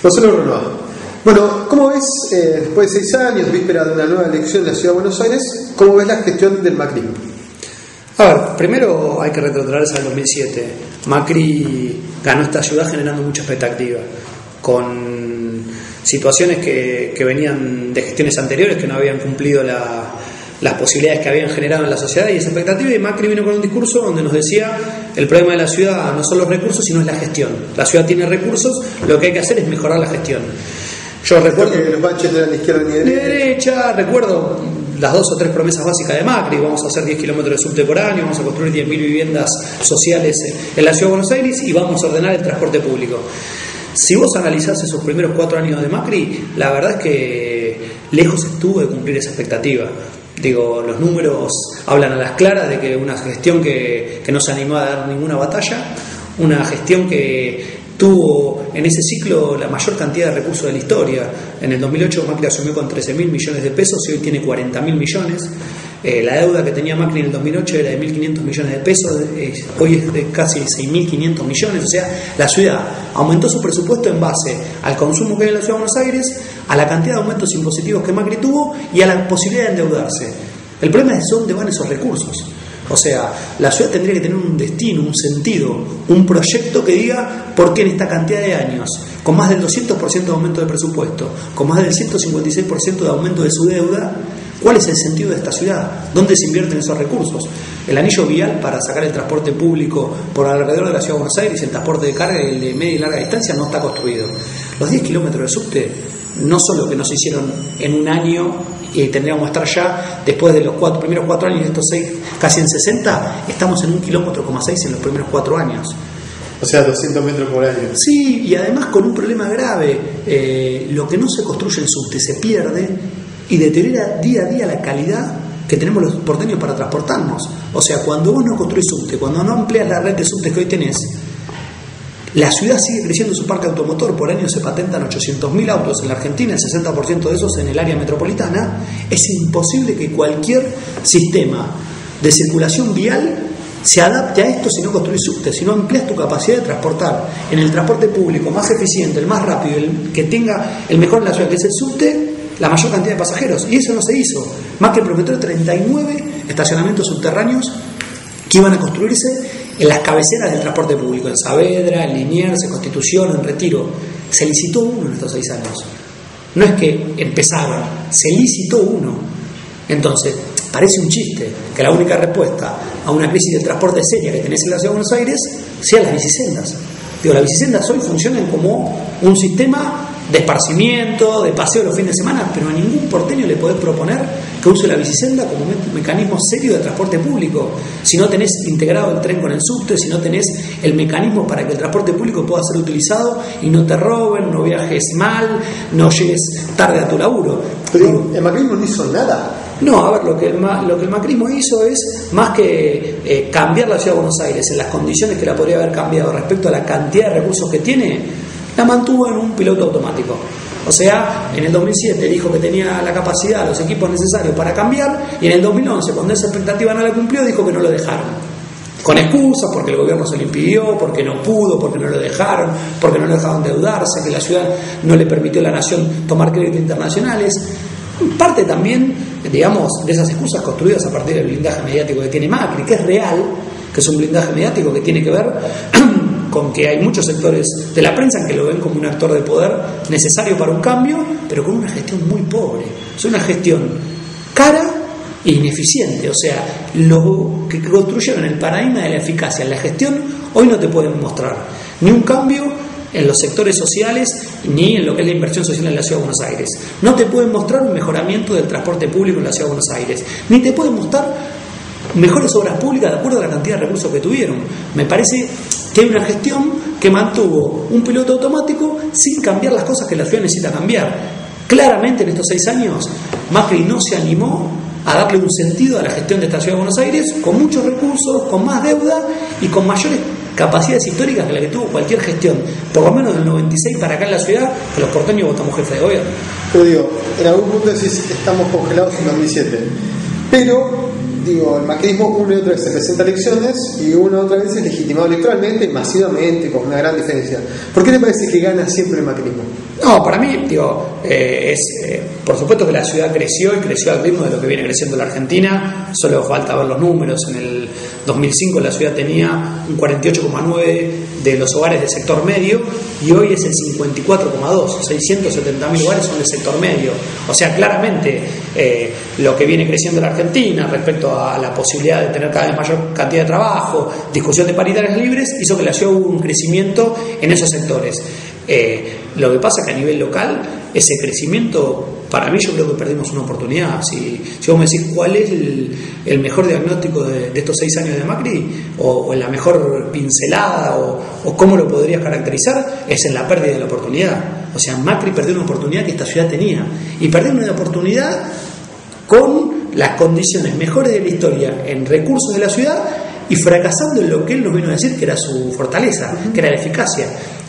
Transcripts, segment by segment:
Gonzalo Renoir. Bueno, ¿cómo ves, después de 6 años, víspera de una nueva elección en la Ciudad de Buenos Aires, cómo ves la gestión del macrismo? A ver, primero hay que retrotraerse al 2007. Macri ganó esta ciudad generando mucha expectativa, con situaciones que venían de gestiones anteriores que no habían cumplido las posibilidades que habían generado en la sociedad y esa expectativa, y Macri vino con un discurso donde nos decía: el problema de la ciudad no son los recursos, sino es la gestión. La ciudad tiene recursos, lo que hay que hacer es mejorar la gestión. Yo recuerdo que los baches no eran de izquierda ni de derecha, recuerdo las 2 o 3 promesas básicas de Macri: vamos a hacer 10 kilómetros de subte por año, vamos a construir 10.000 viviendas sociales en la Ciudad de Buenos Aires y vamos a ordenar el transporte público. Si vos analizás esos primeros 4 años de Macri, la verdad es que lejos estuvo de cumplir esa expectativa. Digo, los números hablan a las claras de que una gestión que no se animó a dar ninguna batalla, una gestión que tuvo en ese ciclo la mayor cantidad de recursos de la historia. En el 2008 Macri asumió con 13.000 millones de pesos y hoy tiene 40.000 millones. La deuda que tenía Macri en el 2008 era de 1.500 millones de pesos, hoy es de casi 6.500 millones. O sea, la ciudad aumentó su presupuesto en base al consumo que hay en la Ciudad de Buenos Aires, a la cantidad de aumentos impositivos que Macri tuvo y a la posibilidad de endeudarse. El problema es dónde van esos recursos. O sea, la ciudad tendría que tener un destino, un sentido, un proyecto que diga por qué en esta cantidad de años, con más del 200% de aumento de presupuesto, con más del 156% de aumento de su deuda, ¿cuál es el sentido de esta ciudad? ¿Dónde se invierten esos recursos? El anillo vial para sacar el transporte público por alrededor de la Ciudad de Buenos Aires, el transporte de carga y el de media y larga distancia no está construido. Los 10 kilómetros de subte no solo que no se hicieron en un año y tendríamos que estar ya después de los primeros 4 años, de estos 6 casi en 60, estamos en 1,6 kilómetros en los primeros 4 años. O sea, 200 metros por año. Sí, y además con un problema grave. Lo que no se construye en subte se pierde y deteriora día a día la calidad que tenemos los porteños para transportarnos. O sea, cuando vos no construís subte, cuando no amplias la red de subtes que hoy tenés, la ciudad sigue creciendo su parque automotor. Por año se patentan 800.000 autos en la Argentina, el 60% de esos en el área metropolitana. Es imposible que cualquier sistema de circulación vial se adapte a esto si no construís subte, si no amplias tu capacidad de transportar en el transporte público más eficiente, el más rápido, el que tenga el mejor en la ciudad, que es el subte, la mayor cantidad de pasajeros. Y eso no se hizo. Macri prometió 39 estacionamientos subterráneos que iban a construirse en las cabeceras del transporte público, en Saavedra, en Liniers, en Constitución, en Retiro. Se licitó uno en estos 6 años. No es que empezaron, se licitó uno. Entonces, parece un chiste que la única respuesta a una crisis del transporte seria que tenés en la Ciudad de Buenos Aires sean las bicisendas. Digo, las bicisendas hoy funcionan como un sistema de esparcimiento, de paseo los fines de semana, pero a ningún porteño le podés proponer que use la bicisenda como un mecanismo serio de transporte público. Si no tenés integrado el tren con el subte, si no tenés el mecanismo para que el transporte público pueda ser utilizado y no te roben, no viajes mal, no llegues tarde a tu laburo. Pero el macrismo no hizo nada. No, a ver, lo que el macrismo hizo es más que cambiar la Ciudad de Buenos Aires en las condiciones que la podría haber cambiado respecto a la cantidad de recursos que tiene, la mantuvo en un piloto automático. O sea, en el 2007 dijo que tenía la capacidad, los equipos necesarios para cambiar, y en el 2011, cuando esa expectativa no la cumplió, dijo que no lo dejaron. Con excusas, porque el gobierno se lo impidió, porque no pudo, porque no lo dejaron, porque no lo dejaron endeudarse, que la ciudad no le permitió a la nación tomar créditos internacionales. Parte también, digamos, de esas excusas construidas a partir del blindaje mediático que tiene Macri, que es real, que es un blindaje mediático que tiene que ver con que hay muchos sectores de la prensa que lo ven como un actor de poder necesario para un cambio, pero con una gestión muy pobre. Es una gestión cara e ineficiente. O sea, lo que construyeron el paradigma de la eficacia en la gestión, hoy no te pueden mostrar ni un cambio en los sectores sociales ni en lo que es la inversión social en la Ciudad de Buenos Aires. No te pueden mostrar un mejoramiento del transporte público en la Ciudad de Buenos Aires, ni te pueden mostrar mejores obras públicas de acuerdo a la cantidad de recursos que tuvieron. Me parece que hay una gestión que mantuvo un piloto automático sin cambiar las cosas que la ciudad necesita cambiar. Claramente en estos 6 años Macri no se animó a darle un sentido a la gestión de esta Ciudad de Buenos Aires, con muchos recursos, con más deuda y con mayores capacidades históricas que la que tuvo cualquier gestión, por lo menos del 96 para acá en la ciudad, que los porteños votamos jefe de gobierno. Pero digo, en algún punto decís, estamos congelados en 2007, pero digo, el macrismo una y otra vez se presenta a elecciones y una y otra vez es legitimado electoralmente, masivamente, con una gran diferencia. ¿Por qué te parece que gana siempre el macrismo? No, para mí, digo, por supuesto que la ciudad creció y creció al ritmo de lo que viene creciendo la Argentina. Solo falta ver los números. En el 2005 la ciudad tenía un 48,9% de los hogares del sector medio y hoy es el 54,2%. 670.000 hogares son del sector medio. O sea, claramente lo que viene creciendo la Argentina respecto a la posibilidad de tener cada vez mayor cantidad de trabajo, discusión de paritarias libres, hizo que la ciudad hubo un crecimiento en esos sectores. Lo que pasa es que a nivel local ese crecimiento, para mí, yo creo que perdimos una oportunidad. Si vos me decís cuál es el mejor diagnóstico de estos 6 años de Macri, o la mejor pincelada, o cómo lo podrías caracterizar, es en la pérdida de la oportunidad. O sea, Macri perdió una oportunidad que esta ciudad tenía, y perdió una oportunidad con las condiciones mejores de la historia en recursos de la ciudad, y fracasando en lo que él nos vino a decir que era su fortaleza, que era la eficacia.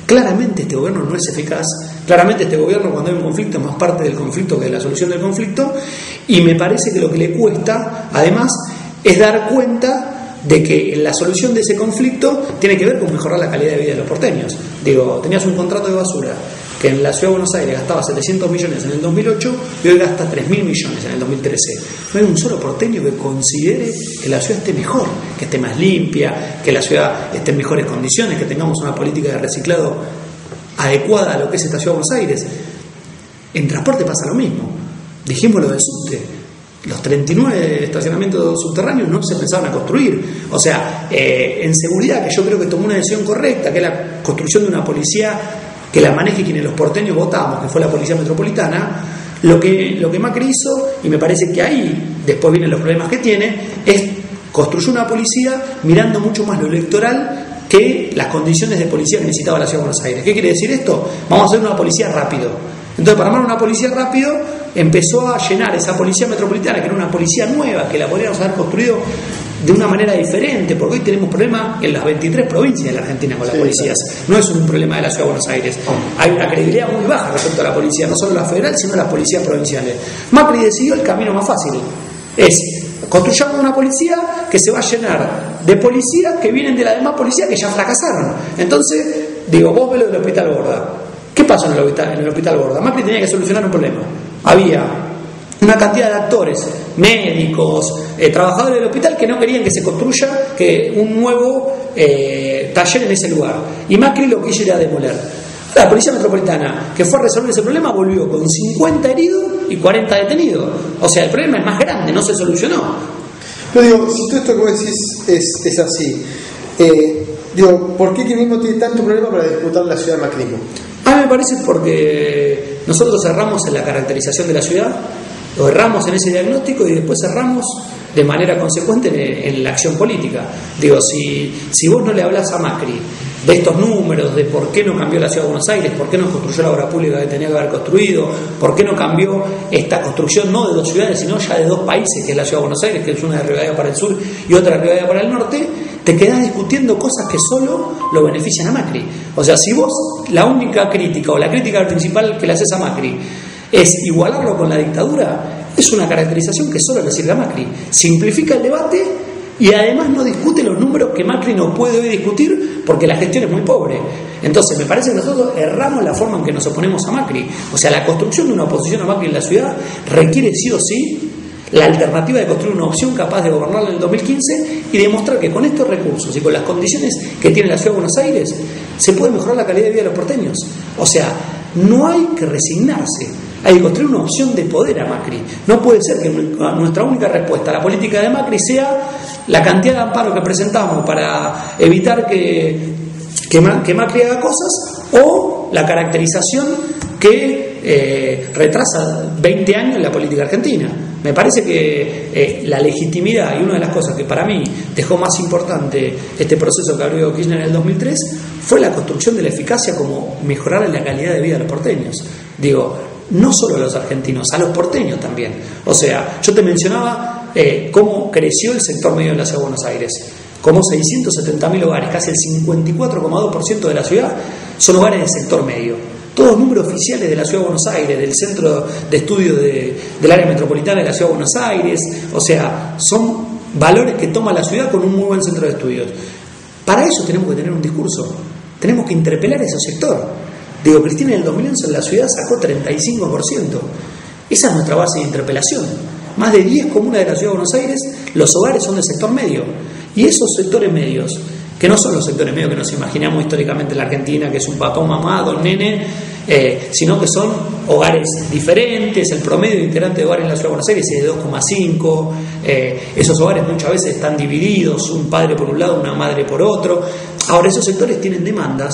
Claramente este gobierno no es eficaz, claramente este gobierno, cuando hay un conflicto, es más parte del conflicto que de la solución del conflicto, y me parece que lo que le cuesta, además, es dar cuenta de que la solución de ese conflicto tiene que ver con mejorar la calidad de vida de los porteños. Digo, tenías un contrato de basura que en la Ciudad de Buenos Aires gastaba 700 millones en el 2008 y hoy gasta 3.000 millones en el 2013. No hay un solo porteño que considere que la ciudad esté mejor, que esté más limpia, que la ciudad esté en mejores condiciones, que tengamos una política de reciclado adecuada a lo que es esta Ciudad de Buenos Aires. En transporte pasa lo mismo. Dijimos lo del subte. Los 39 estacionamientos subterráneos no se empezaron a construir. O sea, en seguridad, que yo creo que tomó una decisión correcta, que es la construcción de una policía que la maneje quienes los porteños votamos, que fue la Policía Metropolitana. Lo que Macri hizo, y me parece que ahí después vienen los problemas que tiene, es construyó una policía mirando mucho más lo electoral que las condiciones de policía que necesitaba la Ciudad de Buenos Aires. ¿Qué quiere decir esto? Vamos a hacer una policía rápido. Entonces, para armar una policía rápido, empezó a llenar esa Policía Metropolitana, que era una policía nueva, que la podríamos haber construido de una manera diferente, porque hoy tenemos problemas en las 23 provincias de la Argentina con las policías. No es un problema de la Ciudad de Buenos Aires. Hay una credibilidad muy baja respecto a la policía, no solo la federal, sino las policías provinciales. Macri decidió el camino más fácil. Es construyamos una policía que se va a llenar de policías que vienen de las demás policías que ya fracasaron. Entonces, digo, vos ves lo del Hospital Borda. ¿Qué pasó en el hospital Borda? Macri tenía que solucionar un problema. Había una cantidad de actores, médicos, trabajadores del hospital que no querían que se construya un nuevo taller en ese lugar. Y Macri lo que hizo era demoler. La Policía Metropolitana, que fue a resolver ese problema, volvió con 50 heridos y 40 detenidos. O sea, el problema es más grande, no se solucionó. Pero digo, si todo esto que vos decís es así, digo, ¿por qué Kirchnerismo tiene tanto problema para disputar la ciudad de macrismo? A mí me parece porque nosotros erramos en la caracterización de la ciudad, o erramos en ese diagnóstico y después erramos de manera consecuente en la acción política. Digo, si vos no le hablás a Macri de estos números, de por qué no cambió la Ciudad de Buenos Aires, por qué no construyó la obra pública que tenía que haber construido, por qué no cambió esta construcción no de 2 ciudades, sino ya de 2 países, que es la Ciudad de Buenos Aires, que es una de Rivadavia para el sur y otra de Rivadavia para el norte, te quedás discutiendo cosas que solo lo benefician a Macri. O sea, si vos la única crítica o la crítica principal que le haces a Macri es igualarlo con la dictadura, es una caracterización que solo le sirve a Macri. Simplifica el debate y además no discute los números que Macri no puede hoy discutir porque la gestión es muy pobre. Entonces me parece que nosotros erramos la forma en que nos oponemos a Macri. O sea, la construcción de una oposición a Macri en la ciudad requiere sí o sí la alternativa de construir una opción capaz de gobernarla en el 2015 y demostrar que con estos recursos y con las condiciones que tiene la Ciudad de Buenos Aires se puede mejorar la calidad de vida de los porteños. O sea, no hay que resignarse, hay que construir una opción de poder a Macri. No puede ser que nuestra única respuesta a la política de Macri sea la cantidad de amparos que presentamos para evitar que Macri haga cosas, o la caracterización que retrasa 20 años en la política argentina. Me parece que la legitimidad, y una de las cosas que para mí dejó más importante este proceso que abrió Kirchner en el 2003, fue la construcción de la eficacia como mejorar la calidad de vida de los porteños. Digo, no solo a los argentinos, a los porteños también. O sea, yo te mencionaba cómo creció el sector medio en la Ciudad de Buenos Aires, como 670.000 hogares, casi el 54,2% de la ciudad son hogares del sector medio. Todos números oficiales de la Ciudad de Buenos Aires, del Centro de Estudio del Área Metropolitana de la Ciudad de Buenos Aires. O sea, son valores que toma la ciudad con un muy buen centro de estudios. Para eso tenemos que tener un discurso, tenemos que interpelar a ese sector. Digo, Cristina en el 2011 en la ciudad sacó 35%. Esa es nuestra base de interpelación. Más de 10 comunas de la ciudad de Buenos Aires, los hogares son del sector medio. Y esos sectores medios, que no son los sectores medios que nos imaginamos históricamente en la Argentina, que es un papá, un mamá, dos nenes, sino que son hogares diferentes. El promedio de integrantes de hogares en la ciudad de Buenos Aires es de 2,5. Esos hogares muchas veces están divididos, un padre por un lado, una madre por otro. Ahora, esos sectores tienen demandas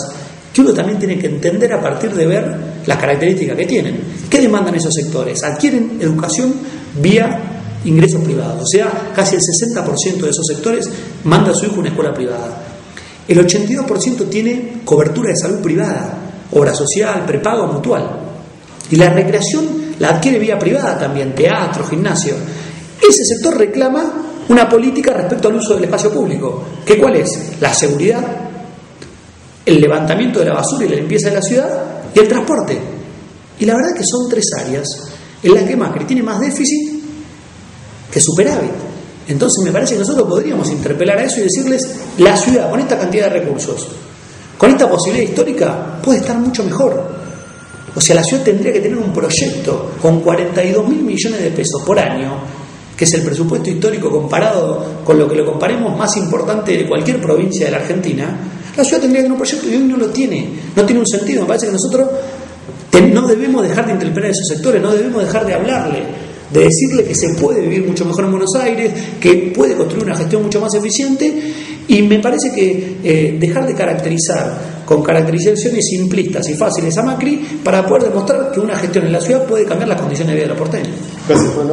que uno también tiene que entender a partir de ver las características que tienen. ¿Qué demandan esos sectores? Adquieren educación vía ingresos privados, o sea, casi el 60% de esos sectores manda a su hijo a una escuela privada. El 82% tiene cobertura de salud privada, obra social, prepago, mutual. Y la recreación la adquiere vía privada también, teatro, gimnasio. Ese sector reclama una política respecto al uso del espacio público. ¿Qué cuál es? La seguridad, el levantamiento de la basura y la limpieza de la ciudad y el transporte. Y la verdad es que son 3 áreas en las que Macri tiene más déficit que superávit. Entonces me parece que nosotros podríamos interpelar a eso y decirles: la ciudad con esta cantidad de recursos, con esta posibilidad histórica, puede estar mucho mejor. O sea, la ciudad tendría que tener un proyecto con 42.000 millones de pesos por año, que es el presupuesto histórico comparado con lo que lo comparemos más importante de cualquier provincia de la Argentina. La ciudad tendría que tener un proyecto y hoy no lo tiene. No tiene un sentido. Me parece que nosotros no debemos dejar de interpelar a esos sectores, no debemos dejar de hablarle, de decirle que se puede vivir mucho mejor en Buenos Aires, que puede construir una gestión mucho más eficiente. Y me parece que dejar de caracterizar con caracterizaciones simplistas y fáciles a Macri para poder demostrar que una gestión en la ciudad puede cambiar las condiciones de vida de los porteños. Gracias, Juan.